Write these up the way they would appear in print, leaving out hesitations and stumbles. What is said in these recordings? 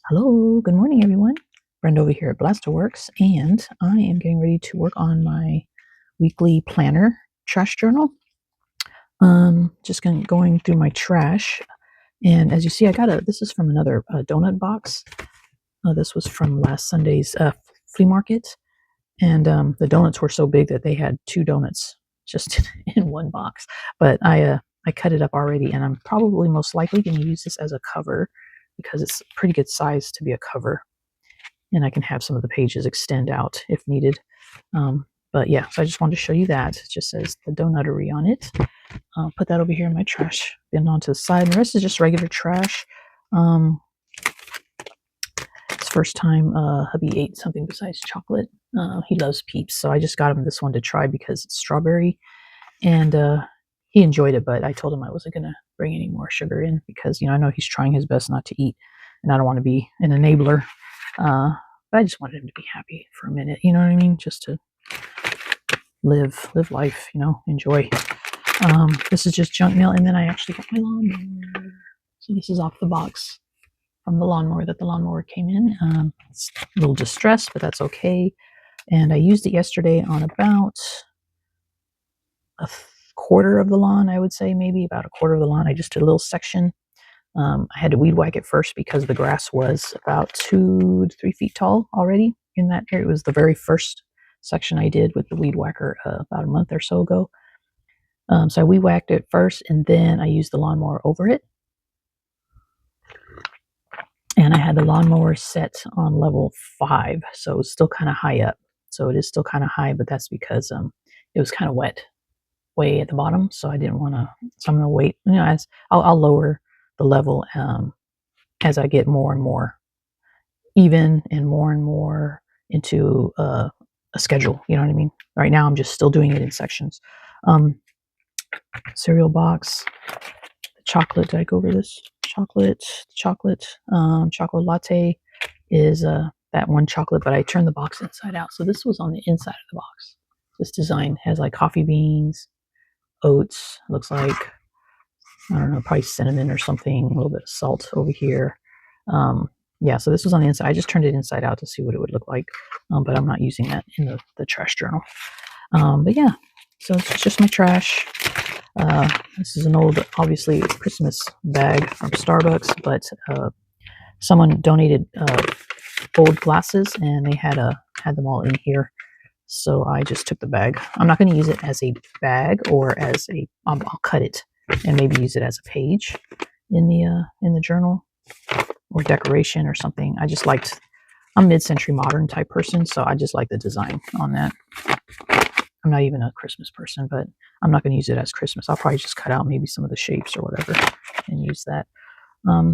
Hello, good morning, everyone. Brenda over here at Blaster Works, and I am getting ready to work on my weekly planner trash journal. Just going through my trash, and as you see, this is from another donut box. This was from last Sunday's flea market, and the donuts were so big that they had 2 donuts just in one box. But I cut it up already, and I'm probably most likely going to use this as a cover because it's a pretty good size to be a cover. And I can have some of the pages extend out if needed. But yeah, so I just wanted to show you that. It just says the donuttery on it. I'll put that over here in my trash bin onto the side. And the rest is just regular trash. It's the first time hubby ate something besides chocolate. He loves Peeps, so I just got him this one to try because it's strawberry. And he enjoyed it, but I told him I wasn't going to bring any more sugar in because, I know he's trying his best not to eat. And I don't want to be an enabler. But I just wanted him to be happy for a minute, you know what I mean? Just to live life, enjoy. This is just junk mail, and then I actually got my lawnmower. So this is off the box from the lawnmower that the lawnmower came in. It's a little distressed, but that's okay. And I used it yesterday on about a quarter of the lawn, I would say, maybe about a quarter of the lawn. I just did a little section. I had to weed whack it first because the grass was about 2 to 3 feet tall already in that area. It was the very first section I did with the weed whacker about a month or so ago. So I weed whacked it first, and then I used the lawnmower over it. And I had the lawnmower set on level 5, so it was still kind of high up. So it is still kind of high, but that's because it was kind of wet way at the bottom, so I didn't want to. So I'm going to wait. As I'll lower the level as I get more and more even and more into a schedule. You know what I mean? Right now, I'm just still doing it in sections. Cereal box, chocolate. Did I go over this? Chocolate latte is that one chocolate, but I turned the box inside out. So this was on the inside of the box. This design has like coffee beans, oats, looks like, I don't know, probably cinnamon or something, a little bit of salt over here. Yeah, so this was on the inside. I just turned it inside out to see what it would look like, but I'm not using that in the trash journal. But yeah, so it's just my trash. This is an old, obviously, Christmas bag from Starbucks, but someone donated old glasses, and they had them all in here. So I just took the bag. I'm not going to use it as a bag or as I'll cut it and maybe use it as a page in the journal or decoration or something. I'm mid-century modern type person, so I just like the design on that. I'm not even a Christmas person, but I'm not going to use it as Christmas. I'll probably just cut out maybe some of the shapes or whatever and use that.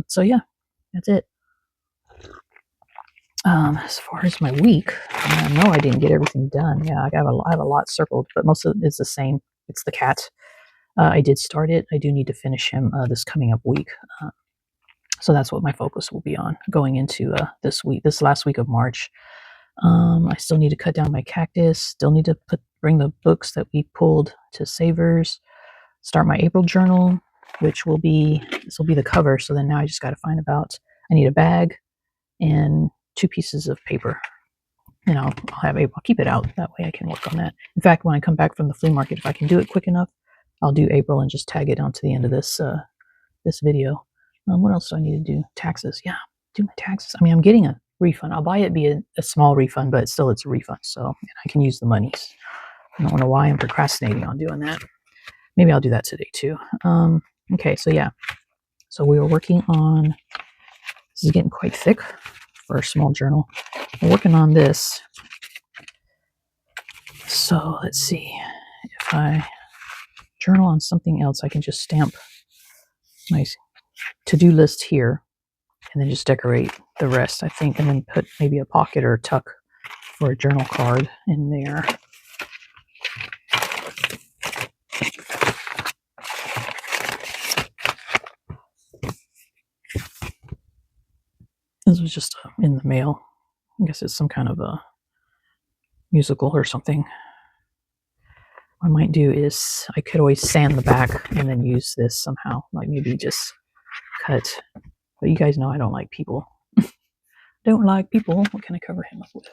So yeah, that's it. As far as my week, I know I didn't get everything done. Yeah, I have a lot circled, but most of it is the same. It's the cat. I did start it. I do need to finish him this coming up week. So that's what my focus will be on going into this last week of March. I still need to cut down my cactus. Still need to bring the books that we pulled to Savers. Start my April journal, this will be the cover. So then now I just got to find I need a bag and 2 pieces of paper. I'll keep it out. That way I can work on that. In fact, when I come back from the flea market, if I can do it quick enough, I'll do April and just tag it onto the end of this video. What else do I need to do? Taxes. Yeah, do my taxes. I'm getting a refund. I'll buy it be a small refund, but still it's a refund. So I can use the monies. I don't know why I'm procrastinating on doing that. Maybe I'll do that today too. Okay, so yeah. So we were working on, this is getting quite thick for a small journal. We're working on this. So let's see. If I journal on something else, I can just stamp my to-do list here and then just decorate the rest, I think, and then put maybe a pocket or a tuck for a journal card in there. This was just in the mail. I guess it's some kind of a musical or something. What I might do is I could always sand the back and then use this somehow, like maybe just cut. But you guys know I don't like people don't like people. What can I cover him up with?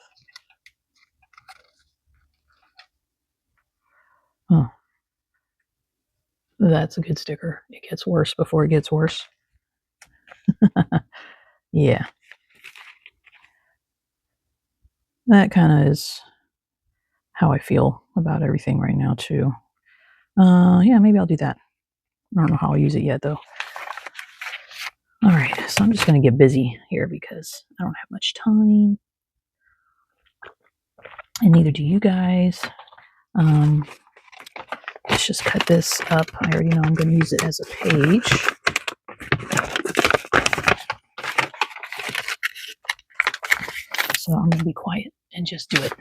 Oh, that's a good sticker. It gets worse before it gets worse. Yeah, that kind of is how I feel about everything right now, too. Yeah, maybe I'll do that. I don't know how I'll use it yet, though. All right, so I'm just going to get busy here because I don't have much time, and neither do you guys. Um, let's just cut this up. I already know I'm going to use it as a page. So I'm going to be quiet and just do it.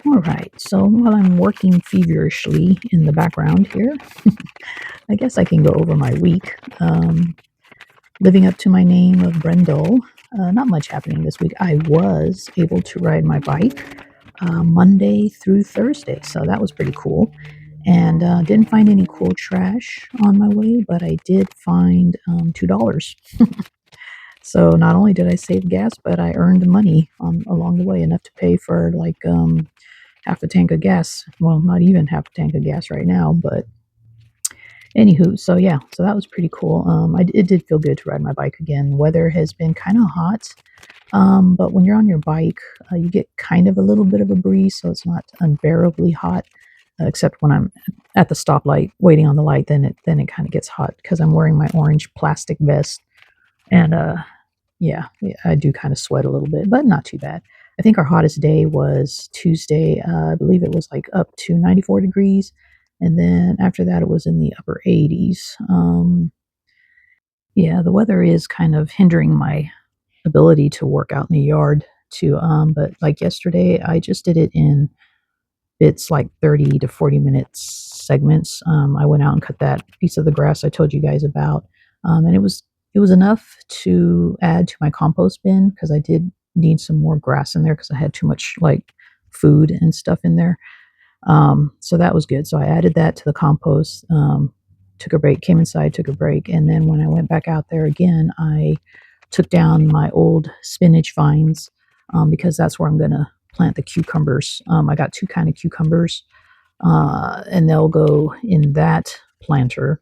All right, so while I'm working feverishly in the background here, I guess I can go over my week. Living up to my name of Brendel, not much happening this week. I was able to ride my bike Monday through Thursday, so that was pretty cool. And didn't find any cool trash on my way, but I did find $2. So not only did I save gas, but I earned money along the way, enough to pay for like half a tank of gas. Well, not even half a tank of gas right now, but anywho, so yeah, so that was pretty cool. It did feel good to ride my bike again. Weather has been kind of hot, but when you're on your bike, you get kind of a little bit of a breeze, so it's not unbearably hot. Except when I'm at the stoplight waiting on the light, then it kind of gets hot because I'm wearing my orange plastic vest, and yeah, I do kind of sweat a little bit, but not too bad. I think our hottest day was Tuesday. I believe it was like up to 94 degrees. And then after that, it was in the upper 80s. Yeah, the weather is kind of hindering my ability to work out in the yard too. But like yesterday, I just did it in bits like 30 to 40 minutes segments. I went out and cut that piece of the grass I told you guys about, and it was enough to add to my compost bin because I did need some more grass in there because I had too much like food and stuff in there. So that was good. So I added that to the compost. Took a break, came inside, took a break, and then when I went back out there again, I took down my old spinach vines because that's where I'm gonna plant the cucumbers. I got two kind of cucumbers, and they'll go in that planter.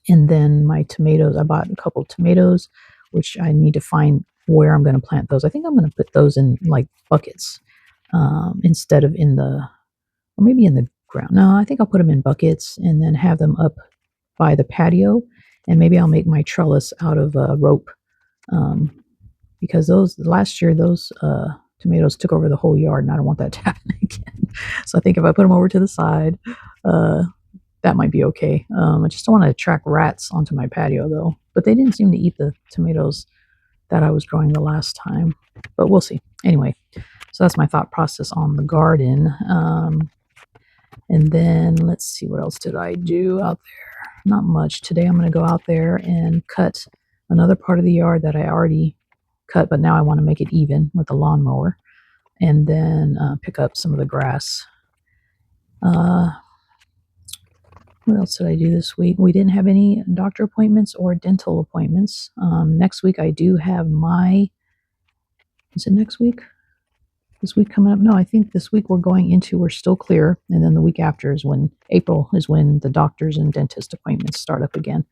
And then my tomatoes, I bought a couple of tomatoes, which I need to find where I'm going to plant those. I think I'm going to put those in like buckets instead of in the, or maybe in the ground. No, I think I'll put them in buckets and then have them up by the patio. And maybe I'll make my trellis out of rope um, because those last year, those tomatoes took over the whole yard and I don't want that to happen again. So I think if I put them over to the side, uh, that might be okay. I just don't want to attract rats onto my patio though. But they didn't seem to eat the tomatoes that I was growing the last time. But we'll see. Anyway, so that's my thought process on the garden. And then let's see, what else did I do out there? Not much. Today I'm going to go out there and cut another part of the yard that I already cut, but now I want to make it even with the lawnmower. And then pick up some of the grass. What else did I do this week? We didn't have any doctor appointments or dental appointments. Next week I do have is it next week? This week coming up? No, I think this week we're still clear. And then the week after is April is when the doctors and dentist appointments start up again.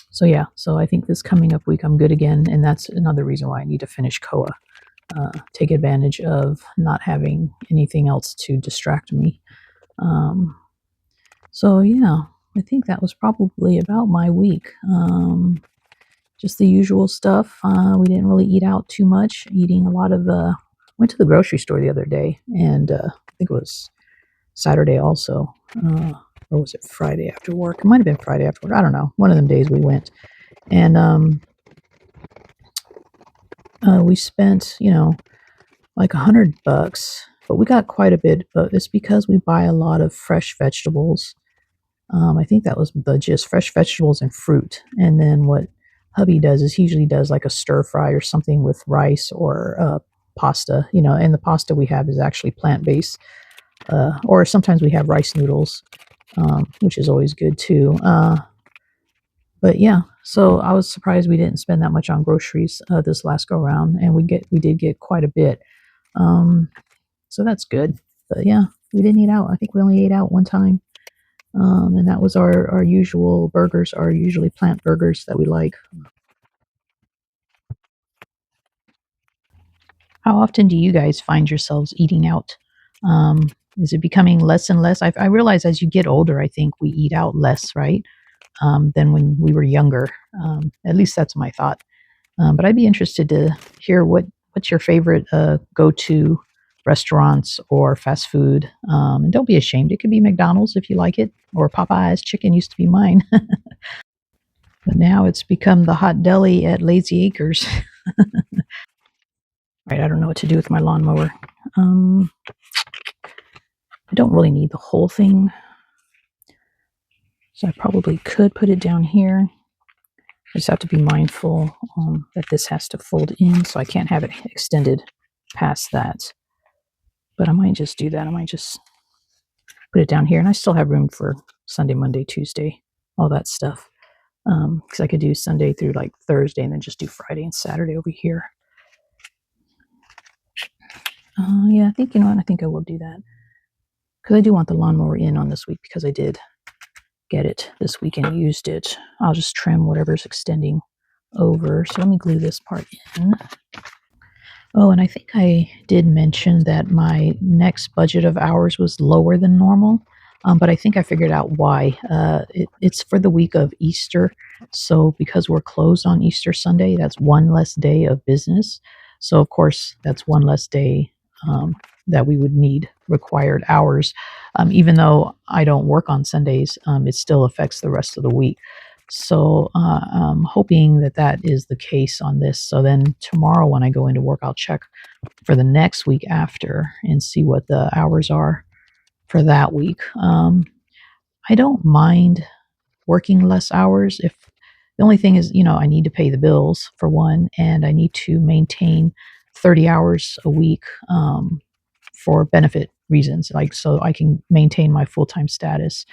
So yeah, so I think this coming up week I'm good again. And that's another reason why I need to finish COA. Take advantage of not having anything else to distract me. So yeah, I think that was probably about my week. Just the usual stuff. We didn't really eat out too much. Eating a lot of. Went to the grocery store the other day, and I think it was Saturday also, or was it Friday after work? It might have been Friday after work. I don't know. One of them days we went, and we spent like $100, but we got quite a bit. But it's because we buy a lot of fresh vegetables. I think that was the gist: fresh vegetables and fruit. And then what hubby does is he usually does like a stir fry or something with rice or pasta. And the pasta we have is actually plant based. Or sometimes we have rice noodles, which is always good too. But yeah, so I was surprised we didn't spend that much on groceries this last go around, and we did get quite a bit. Um, so that's good. But yeah, we didn't eat out. I think we only ate out one time, and that was our usual burgers, our usually plant burgers that we like. How often do you guys find yourselves eating out? Is it becoming less and less? I realize as you get older, I think we eat out less, right? Than when we were younger. At least that's my thought. But I'd be interested to hear what's your favorite go-to restaurants or fast food. And don't be ashamed. It could be McDonald's if you like it, or Popeye's chicken used to be mine, but now it's become the hot deli at Lazy Acres. Right, I don't know what to do with my lawnmower. Um, I don't really need the whole thing, so I probably could put it down here. I just have to be mindful that this has to fold in, so I can't have it extended past that. But I might just do that. I might just put it down here, and I still have room for Sunday, Monday, Tuesday, all that stuff. Because I could do Sunday through like Thursday, and then just do Friday and Saturday over here. Yeah, I think, you know what, I think I will do that. Because I do want the lawnmower in on this week because I did get it this week and used it. I'll just trim whatever's extending over. So let me glue this part in. Oh, and I think I did mention that my next budget of hours was lower than normal, but I think I figured out why. It's for the week of Easter. So, because we're closed on Easter Sunday, that's one less day of business. So, of course, that's one less day that we would need required hours. Even though I don't work on Sundays, it still affects the rest of the week. So I'm hoping that that is the case on this. So then tomorrow when I go into work, I'll check for the next week after and see what the hours are for that week. I don't mind working less hours if the only thing is, you know, I need to pay the bills for one, and I need to maintain 30 hours a week for benefit reasons, like so I can maintain my full time status.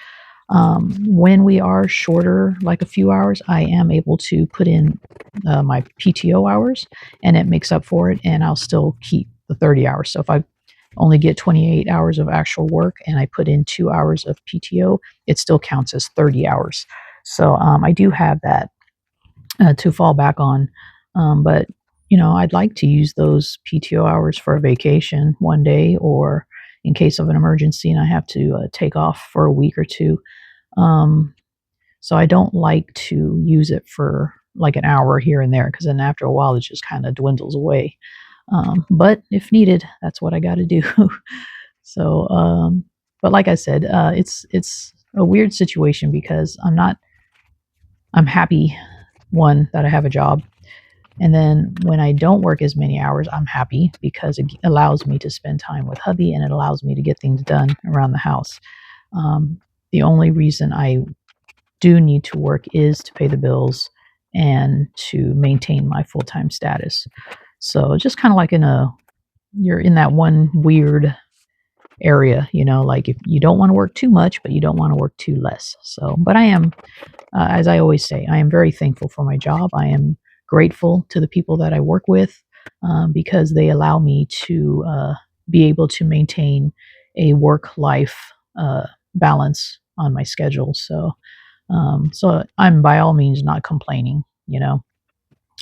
When we are shorter, like a few hours, I am able to put in my PTO hours and it makes up for it, and I'll still keep the 30 hours. So if I only get 28 hours of actual work and I put in 2 hours of PTO, it still counts as 30 hours. So I do have that to fall back on. But, you know, I'd like to use those PTO hours for a vacation one day or in case of an emergency and I have to take off for a week or two. Um, so I don't like to use it for like an hour here and there because then after a while it just kind of dwindles away. But if needed, that's what I got to do. so, but like I said, it's a weird situation because I'm happy one that I have a job, and then when I don't work as many hours, I'm happy because it allows me to spend time with hubby and it allows me to get things done around the house. The only reason I do need to work is to pay the bills and to maintain my full time status. So just kind of like you're in that one weird area, you know, like if you don't want to work too much, but you don't want to work too less. So, but I am, as I always say, I am very thankful for my job. I am grateful to the people that I work with because they allow me to be able to maintain a work life balance on my schedule. So I'm by all means not complaining. You know,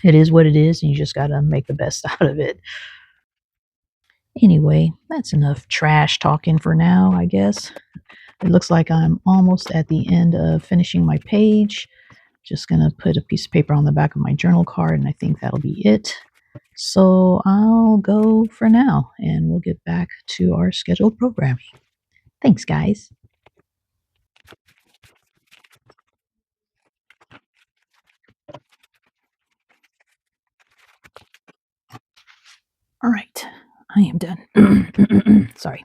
it is what it is, and you just got to make the best out of it. Anyway, that's enough trash talking for now, I guess. It looks like I'm almost at the end of finishing my page. Just going to put a piece of paper on the back of my journal card, and I think that'll be it. So I'll go for now, and we'll get back to our scheduled programming. Thanks, guys. All right, I am done. Sorry.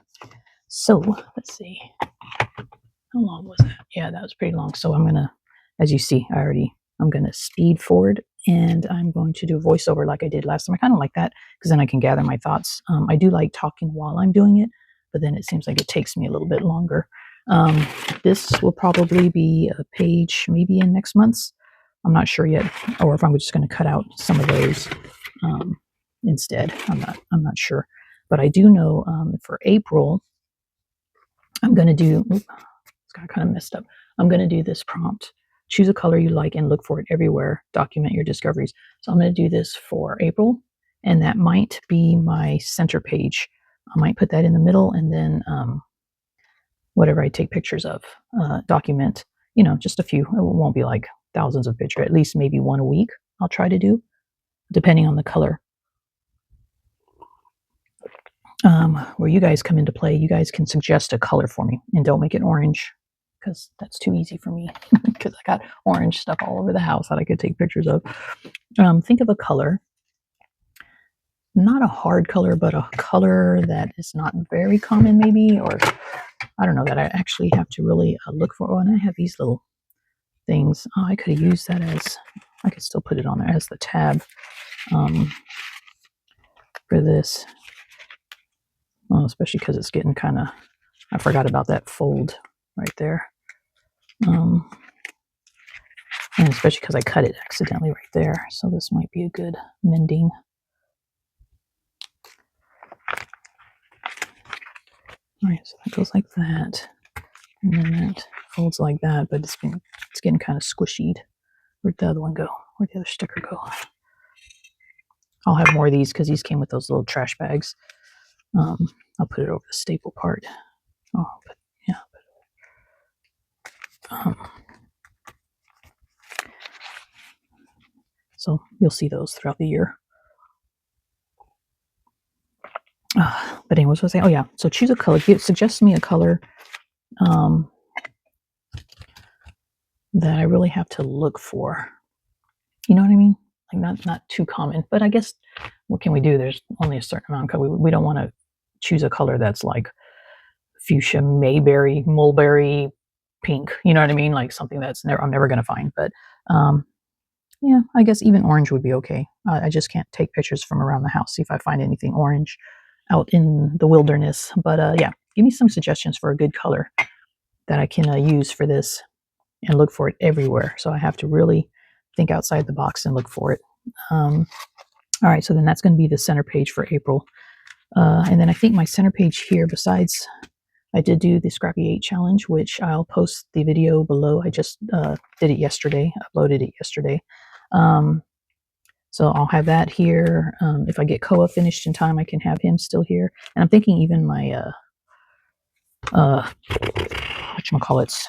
So let's see. How long was that? Yeah, that was pretty long. So I'm gonna, as you see, I'm gonna speed forward and I'm going to do a voiceover like I did last time. I kind of like that because then I can gather my thoughts. I do like talking while I'm doing it, but then it seems like it takes me a little bit longer. This will probably be a page maybe in next month's I'm not sure yet, or if I'm just going to cut out some of those instead. I'm not sure, but I do know for April, I'm going to do. Oops, it's got kind of messed up. I'm going to do this prompt. Choose a color you like and look for it everywhere. Document your discoveries. So I'm going to do this for April, and that might be my center page. I might put that in the middle, and then whatever I take pictures of, document. Just a few. It won't be like thousands of pictures. At least maybe one a week. I'll try to do, depending on the color. Where you guys come into play, you guys can suggest a color for me, and don't make it orange, because that's too easy for me, because I got orange stuff all over the house that I could take pictures of. Think of a color, not a hard color, but a color that is not very common, maybe, or I don't know, that I actually have to really look for. Oh, and I have these little things. Oh, I could have used that as, I could still put it on there as the tab for this. Well, especially because it's getting kind of, I forgot about that fold right there. And especially because I cut it accidentally right there. So this might be a good mending. All right, so that goes like that. And then that folds like that, but it's getting kind of squishied. Where'd the other one go? Where'd the other sticker go? I'll have more of these because these came with those little trash bags. I'll put it over the staple part. Oh, but yeah. So you'll see those throughout the year. But anyway, what was I saying? Oh yeah. So choose a color. Suggest me a color that I really have to look for. You know what I mean? Like not too common. But I guess what can we do? There's only a certain amount of color. We don't want to choose a color that's like fuchsia, mayberry, mulberry, pink. You know what I mean? Like something that's I'm never going to find. But yeah, I guess even orange would be okay. I just can't take pictures from around the house, see if I find anything orange out in the wilderness. But yeah, give me some suggestions for a good color that I can use for this and look for it everywhere. So I have to really think outside the box and look for it. All right, so then that's going to be the center page for April. And then I think my center page here, besides, I did do the Scrappy 8 challenge, which I'll post the video below. I just did it yesterday, uploaded it yesterday. So I'll have that here. If I get Koa finished in time, I can have him still here. And I'm thinking even my, whatchamacallits,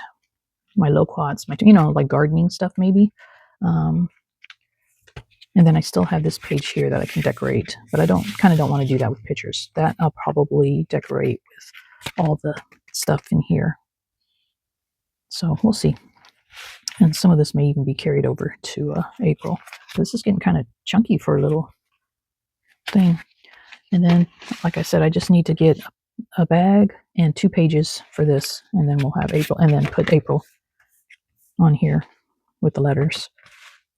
my loquats, my, like gardening stuff maybe. And then I still have this page here that I can decorate, but I kind of don't want to do that with pictures. That I'll probably decorate with all the stuff in here. So we'll see. And some of this may even be carried over to April. This is getting kind of chunky for a little thing. And then, like I said, I just need to get a bag and 2 pages for this, and then we'll have April, and then put April on here with the letters,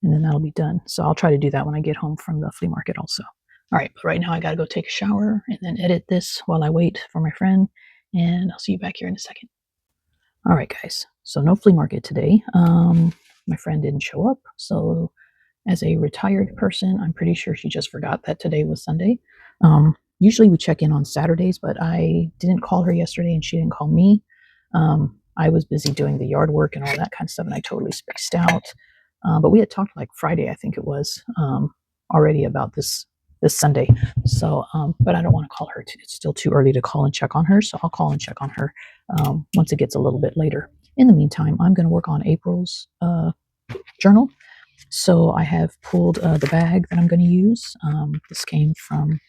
and then that'll be done. So I'll try to do that when I get home from the flea market also. All right, but right now I got to go take a shower and then edit this while I wait for my friend, and I'll see you back here in a second. All right, guys, so no flea market today. My friend didn't show up, so as a retired person, I'm pretty sure she just forgot that today was Sunday. Usually we check in on Saturdays, but I didn't call her yesterday and she didn't call me. I was busy doing the yard work and all that kind of stuff, and I totally spaced out. But we had talked like Friday, I think it was, already about this Sunday. So, but I don't want to call her. It's still too early to call and check on her, so I'll call and check on her once it gets a little bit later. In the meantime, I'm going to work on April's journal. So I have pulled the bag that I'm going to use. This came from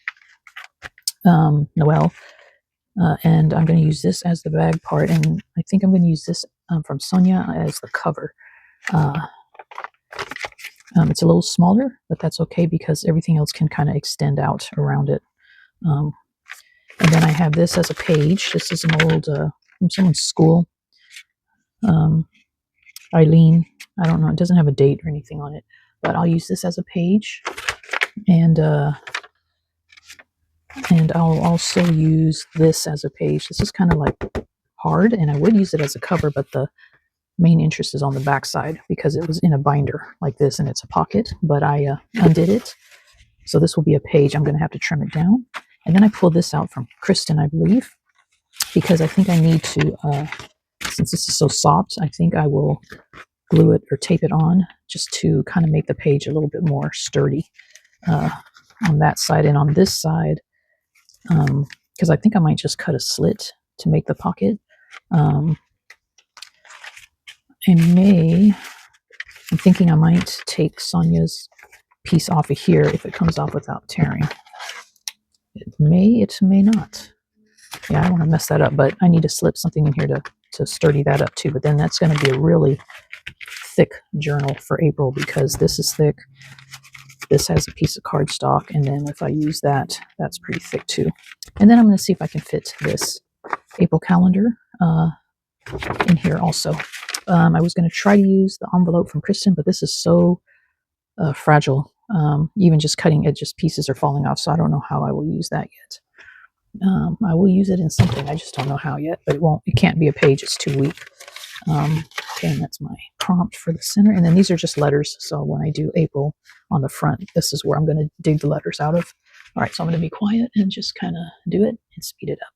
Noelle, and I'm going to use this as the bag part, and I think I'm going to use this from Sonia as the cover. It's a little smaller, but that's okay because everything else can kind of extend out around it. And then I have this as a page. This is an old from someone's school. Eileen, I don't know, it doesn't have a date or anything on it, but I'll use this as a page, and I'll also use this as a page. This is kind of like hard, and I would use it as a cover, but the main interest is on the back side because it was in a binder like this and it's a pocket, but I undid it. So this will be a page. I'm going to have to trim it down. And then I pulled this out from Kristen, I believe, because I think I need to, since this is so soft, I think I will glue it or tape it on just to kind of make the page a little bit more sturdy on that side. And on this side, because I think I might just cut a slit to make the pocket. Um, I'm thinking I might take Sonia's piece off of here if it comes off without tearing. It may not. Yeah, I don't want to mess that up, but I need to slip something in here to sturdy that up too. But then that's going to be a really thick journal for April because this is thick. This has a piece of cardstock, and then if I use that, that's pretty thick too. And then I'm going to see if I can fit this April calendar in here also. I was going to try to use the envelope from Kristen, but this is so fragile. Even just cutting it, just pieces are falling off, so I don't know how I will use that yet. I will use it in something. I just don't know how yet, but it can't be a page. It's too weak. Okay, and that's my prompt for the center. And then these are just letters. So when I do April on the front, this is where I'm going to dig the letters out of. All right, so I'm going to be quiet and just kind of do it and speed it up.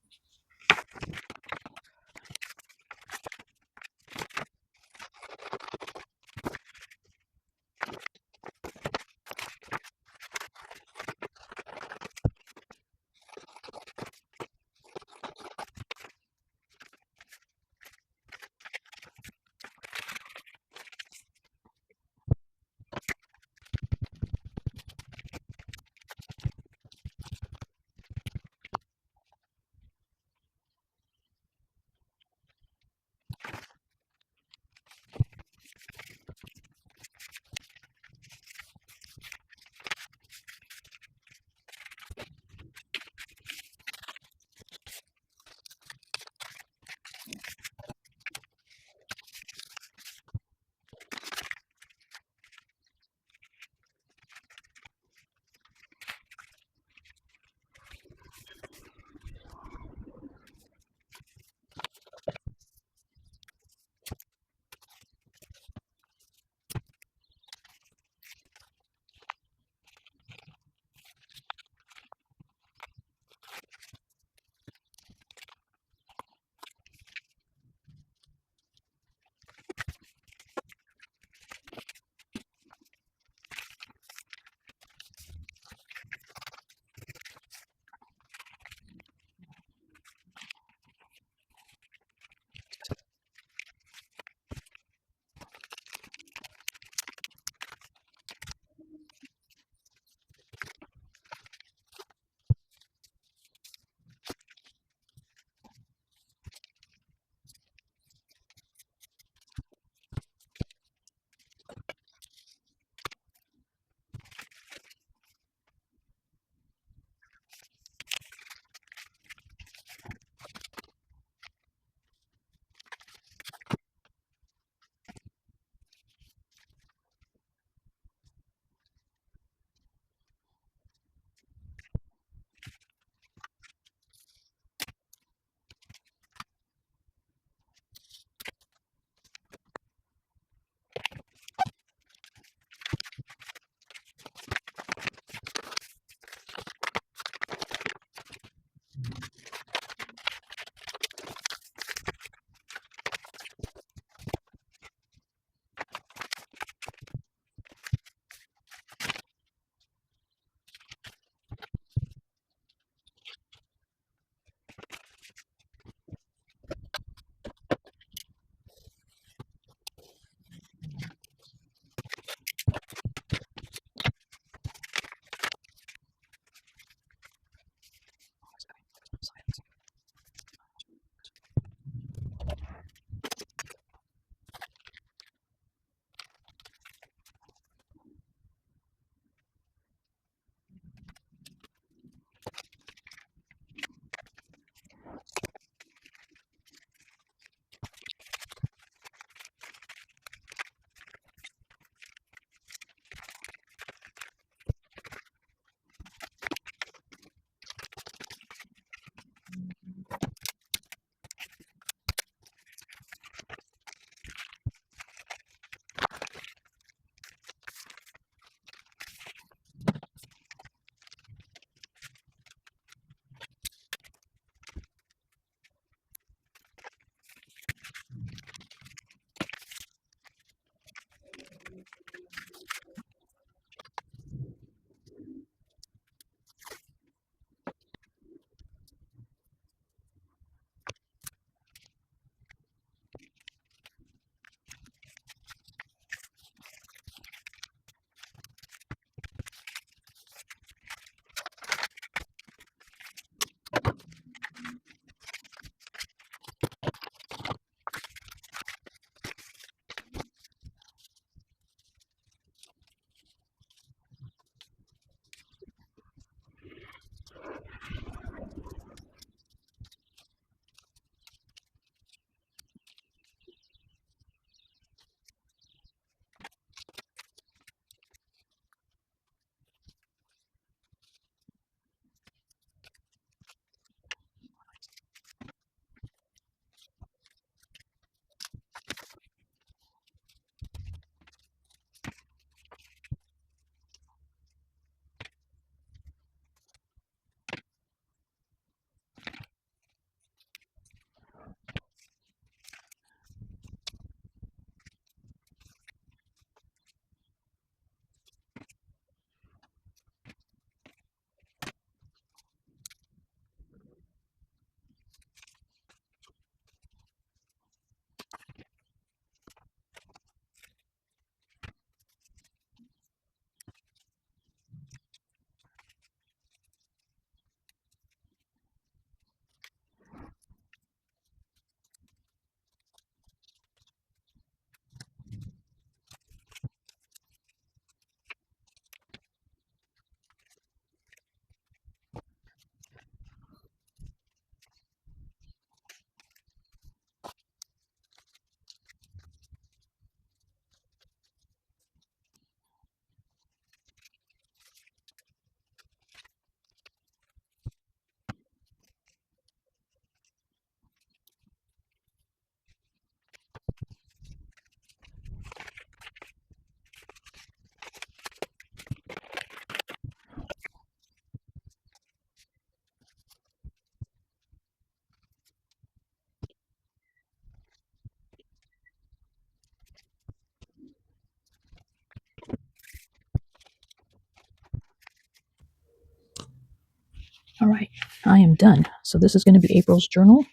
I am done. So this is going to be April's journal.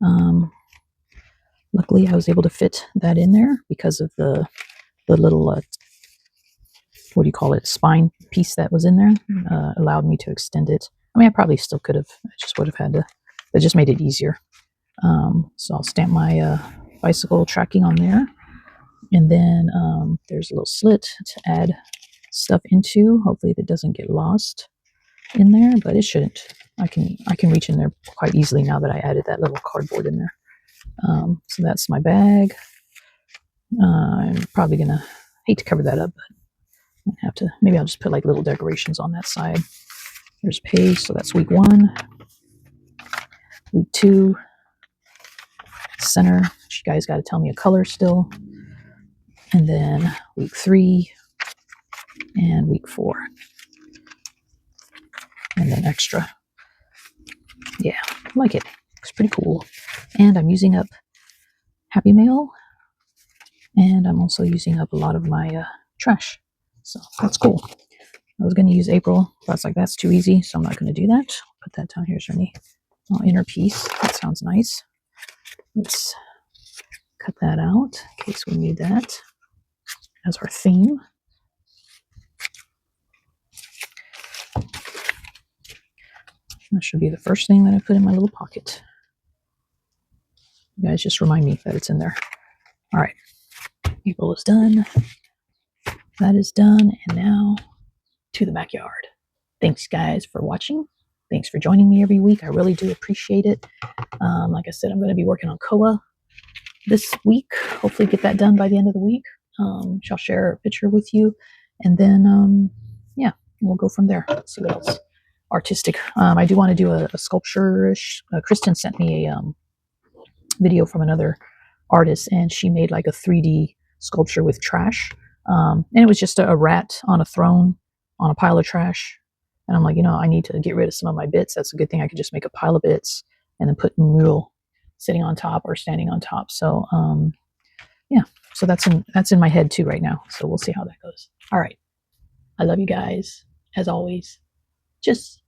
Um, Luckily, I was able to fit that in there because of the little what do you call it, spine piece that was in there. Allowed me to extend it. I mean, I probably still could have. I just would have had to. It just made it easier. So I'll stamp my bicycle tracking on there, and then there's a little slit to add stuff into. Hopefully, that doesn't get lost in there, but it shouldn't. I can reach in there quite easily now that I added that little cardboard in there. So that's my bag. I'm probably gonna hate to cover that up, but I have to. Maybe I'll just put like little decorations on that side. There's page, so that's week 1. Week 2, center. You guys got to tell me a color still. And then week 3 and week 4, and then extra. Yeah, I like it. Looks pretty cool. And I'm using up Happy Mail, and I'm also using up a lot of my trash. So that's cool. I was going to use April, but I was like, that's too easy, so I'm not going to do that. Put that down. Here's her inner piece. That sounds nice. Let's cut that out in case we need that as our theme. That should be the first thing that I put in my little pocket. You guys just remind me that it's in there. All right. April is done. That is done. And now to the backyard. Thanks, guys, for watching. Thanks for joining me every week. I really do appreciate it. Like I said, I'm going to be working on Koa this week. Hopefully get that done by the end of the week. I'll share a picture with you. And then, yeah, we'll go from there. Let's see what else. Artistic. I do want to do a sculpture. Kristen sent me a video from another artist, and she made like a 3D sculpture with trash. And it was just a rat on a throne on a pile of trash. And I'm like, I need to get rid of some of my bits. That's a good thing. I could just make a pile of bits and then put Mule sitting on top or standing on top. So yeah, so that's in my head too right now. So we'll see how that goes. All right. I love you guys. As always, just